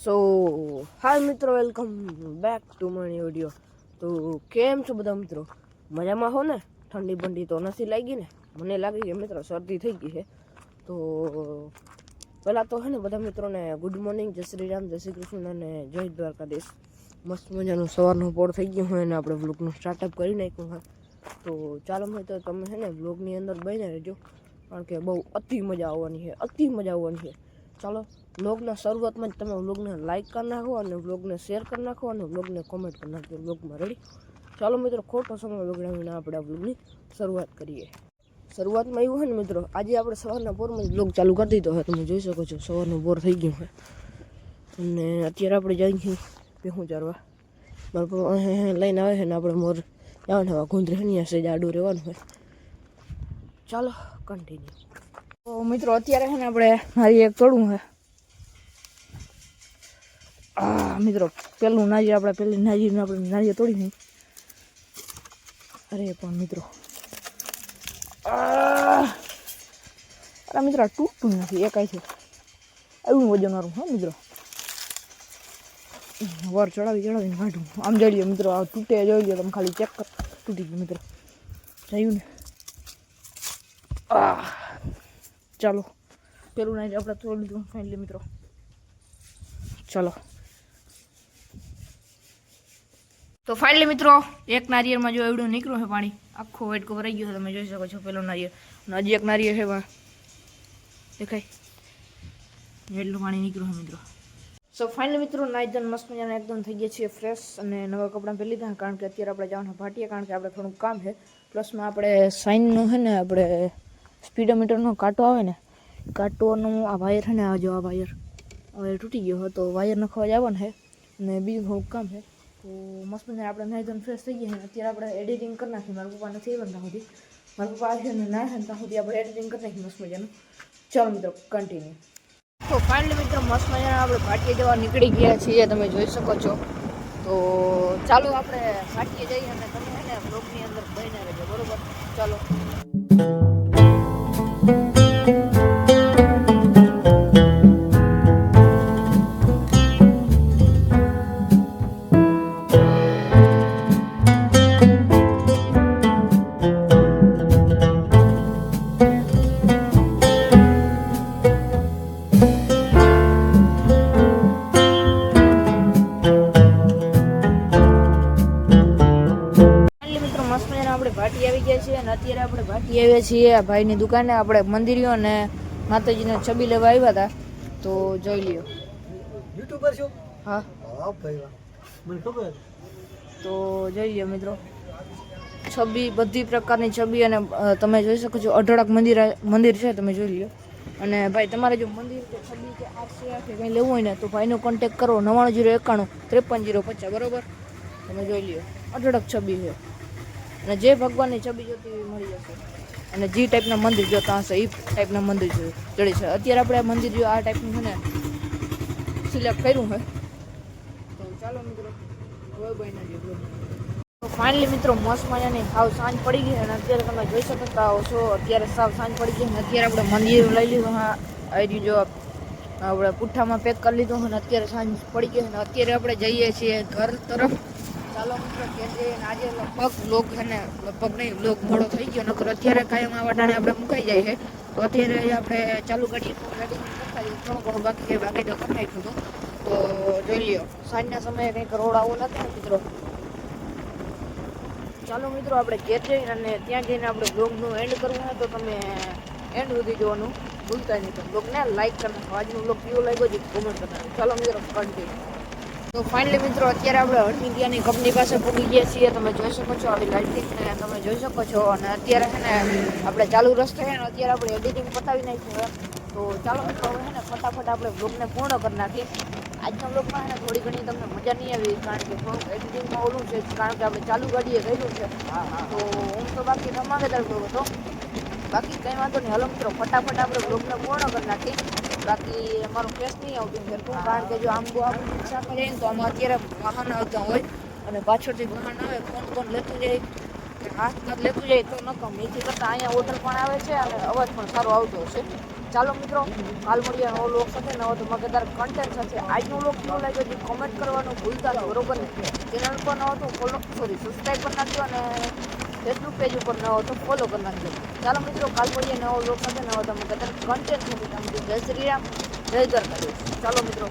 સો હાય મિત્રો, welcome back to my video. તો કેમ છો બધા મિત્રો? મજામાં હો ને? ઠંડી બંડી તો નથી લાગી ને? મને લાગી કે મિત્રો શરદી થઈ ગઈ છે. તો પહેલાં તો હે ને બધા મિત્રોને ગુડ મોર્નિંગ, જય શ્રી રામ, જય શ્રી કૃષ્ણ અને જય દ્વારકાધીશ. મસ્ત મજાનું સવારનું પોર થઈ ગયું હોય અને આપણે વ્લોગનું સ્ટાર્ટઅપ કરી નાખ્યું હોય. તો ચાલો મિત્રો, તમે છે ને વ્લોગની અંદર બને રહેજો, કારણ કે બહુ અતિ મજા આવવાની છે. ચાલો, વ્લોગના શરૂઆતમાં જ તમે વ્લોગને લાઇક કરી નાખો અને વ્લોગને શેર કરી નાખો અને વ્લોગને કોમેન્ટ કરી નાખજો. વ્લોગમાં રેડી? ચાલો મિત્રો, ખોટો સમય બગાડીને આપણે આ વ્લોગની શરૂઆત કરીએ. શરૂઆતમાં એવું હોય ને મિત્રો, આજે આપણે સવારના પોરમાં વ્લોગ ચાલુ કરી દીધો હોય. તમે જોઈ શકો છો સવારનું પોર થઈ ગયું હોય અને અત્યારે આપણે જઈએ છીએ ભેહું ચારવા. મારા પપ્પા લઈને આવે છે ને આપણે મોર જવાનું હોય. ગુંદરી હનિયા સેજ આડું રહેવાનું હોય. ચાલો કન્ટિન્યુ. તો મિત્રો અત્યારે છે ને આપણે નારિયેળ એક તોડવું હોય. મિત્રો પેલું નારિયેળ આપણે નારિયેળ તોડી નહીં. અરે પણ મિત્રો અરે મિત્રો તૂટતું નથી એકાઈ છે. એવું વજનવાળું હા મિત્રો. વાર ચડાવીને કાઢું. આમ જોઈ લો મિત્રો, આ તૂટે જોઈ લો તમે, ખાલી ચેક કર. તૂટી ગયું મિત્રો, થયું ને? ચાલો પેલું નારિયેળ આપણે તોડી લીધું ફાઇનલી મિત્રો. ચાલો તો ફાઇનલી મિત્રો, એક નારિયેળમાં જો એવડું નીકળ્યું છે પાણી, આખો વાઇટ કવર આવી ગયો છે. તમે જોઈ શકો છો પેલો નારિયેળ. અને હજી એક નારિયેળ છે દેખાય, એટલું પાણી નીકળ્યું છે મિત્રો. સો ફાઇનલી મિત્રો, નાઈ ધોઈને મસ્ત મજાના એકદમ થઈ ગયા છીએ ફ્રેશ અને નવા કપડાં પહેરી લીધા, કારણ કે અત્યારે આપણે જવાના ભાટીએ, કારણ કે આપણે થોડુંક કામ છે. પ્લસમાં આપણે સાઇનનો છે ને, આપણે સ્પીડોમીટરનો કાંટો આવે ને, કાંટોનું આ વાયર છે ને, આ જો આ વાયર તૂટી ગયો હોય, તો વાયર નખવા જવાનું છે અને બીજું થોડુંક કામ છે. તો મસ્ત મજાને આપણે નાઈ ધોઈને ફ્રેશ થઈ ગયા છે. અત્યારે આપણે એડિટિંગ કરી નાખીએ. મારા પપ્પા નથી આવ્યા ત્યાં સુધી, મારા પપ્પા આવે ને ના ત્યાં સુધી આપણે એડિટિંગ કરી નાખીએ મસ્ત મજાનું. ચાલો મિત્રો કન્ટિન્યુ. તો ફાઇનલી મિત્રો મસ્ત મજાના આપણે ભાટીએ જવા નીકળી ગયા છીએ, તમે જોઈ શકો છો. તો ચાલો આપણે ભાટીએ જઈએ અને તમે છે ને બ્લોગની અંદર બહીને રહેજો, બરોબર? ચાલો. ભાટી આવી ગયા છીએ અને અત્યારે આપણે ભાટી આવ્યા છીએ આ ભાઈની દુકાને. આપણે મંદિરીઓ અને માતાજીને છબી લેવા આવ્યા હતા, તો જોઈ લ્યો. યુટ્યુબર છો? હા ભાઈ, મને ખબર. તો જોઈ લ્યો મિત્રો, છબી, બધી પ્રકારની છબી. અને તમે જોઈ શકો છો અઢળક મંદિર છે, તમે જોઈ લ્યો. અને ભાઈ તમારે જો મંદિર કે છબી કે આર્ટ કે કંઈ લેવું હોય ને, તો ભાઈનો કોન્ટેક્ટ કરો 9991 535050, બરોબર? તમે જોઈ લ્યો, અઢળક છબી છે અને જે ભગવાનની છબી જોતી મળી જશે. અને જે ટાઈપના મંદિર જોતા હશે એ ટાઈપના મંદિર જડી છે. અત્યારે આપણે આ મંદિર જો આ ટાઈપનું છે ને સિલેક્ટ કર્યું છે. તો ચાલો મિત્રો, તો ફાઇનલી મિત્રો મસ્ત મજાની સાવ સાંજ પડી ગઈ અને અત્યારે તમે જોઈ શકતા છો અત્યારે સાવ સાંજ પડી ગઈ અને અત્યારે આપણે મંદિર લઈ લીધું. હા આવી જો આપણે પુઠ્ઠામાં પેક કરી લીધું અને અત્યારે સાંજ પડી ગઈ અને અત્યારે આપણે જઈએ છીએ ઘર તરફ. ચાલો મિત્રો, કે આજે લગભગ વ્લોગ છે ને, લગભગ નહીં, વ્લોગ મોડો થઈ ગયો. નકર અત્યારે કાયમ આ વાટાણે આપણે મુકાઈ જાય છે. તો અત્યારે આપણે ચાલુ ગાડી કરતા થોડું ઘણું બાકી તો કરી નાખ્યું હતું. તો જોઈ લ્યો, સાંજના સમયે કંઈક રોડ આવો નથી મિત્રો. ચાલો મિત્રો, આપણે ઘેર જઈને અને ત્યાં જઈને આપણે વ્લોગનું એન્ડ કરવું હોય તો તમે એન્ડ સુધી જોવાનું ભૂલતા નહીં. તો વ્લોગને લાઈક કરી નાખો. આજનો વ્લોગ કેવો લાગ્યો છે કોમેન્ટ કરી નાખો. ચાલો મિત્રો કન્ટિન્યુ. તો ફાઇનલી મિત્રો, અત્યારે આપણે હળમીડિયાની કંપની પાસે પહોંચી ગયા છીએ. તમે જોઈ શકો છો આવી લાઇટિંગને તમે જોઈ શકો છો. અને અત્યારે છે ને આપણે ચાલુ રસ્તે છે ને અત્યારે આપણે એડિટિંગ પતાવી નાખ્યું. તો ચાલો મિત્રો, હવે છે ને ફટાફટ આપણે વ્લોગને પૂર્ણ કરી નાખીએ. આજના વ્લોગમાં છે ને થોડી ઘણી તમને મજા નહીં આવી, કારણ કે થોડુંક એડિટિંગમાં ઓલું છે, કારણ કે આપણે ચાલુ ગાડીએ કર્યું છે. તો હું તો બાકી ધમાકેદાર કર્યો હતો. બાકી કંઈ વાંધો નહીં. હાલો મિત્રો, ફટાફટ આપણે વ્લોગને પૂર્ણ કરી નાખીએ. બાકી અમારું ફેસ નહીં આવતું સરખું, કારણ કે જો આમ આપણે રિક્ષા કરીએ ને તો આમાં અત્યારે વાહન આવતા હોય અને પાછળથી વાહન આવે, કોણ લેતું જાય, હાથ લેતું જાય તો ન ગમે. એથી કરતાં અહીંયા ઓર્ડર પણ આવે છે અને અવાજ પણ સારો આવતો હશે. ચાલો મિત્રો, કાલ મળીએ નવો લોક સાથે, નવો ધમાકેદાર કન્ટેન્ટ સાથે. આજનો લોક કેવો લાગ્યો છે કોમેન્ટ કરવાનું ભૂલતા નહીં, બરોબર ને? ચેનલ પર નવો તો સબસ્ક્રાઈબ કરી નાખજો અને ફેસબુક પેજ ઉપર નવો તો ફોલો કરી નાખજો. ચાલો મિત્રો, કાલ મળીએ નવો લોક સાથે, નવો ધમાકેદાર કન્ટેન્ટ સાથે. જય શ્રી રામ, જય દ્વારકાધીશ. ચાલો મિત્રો.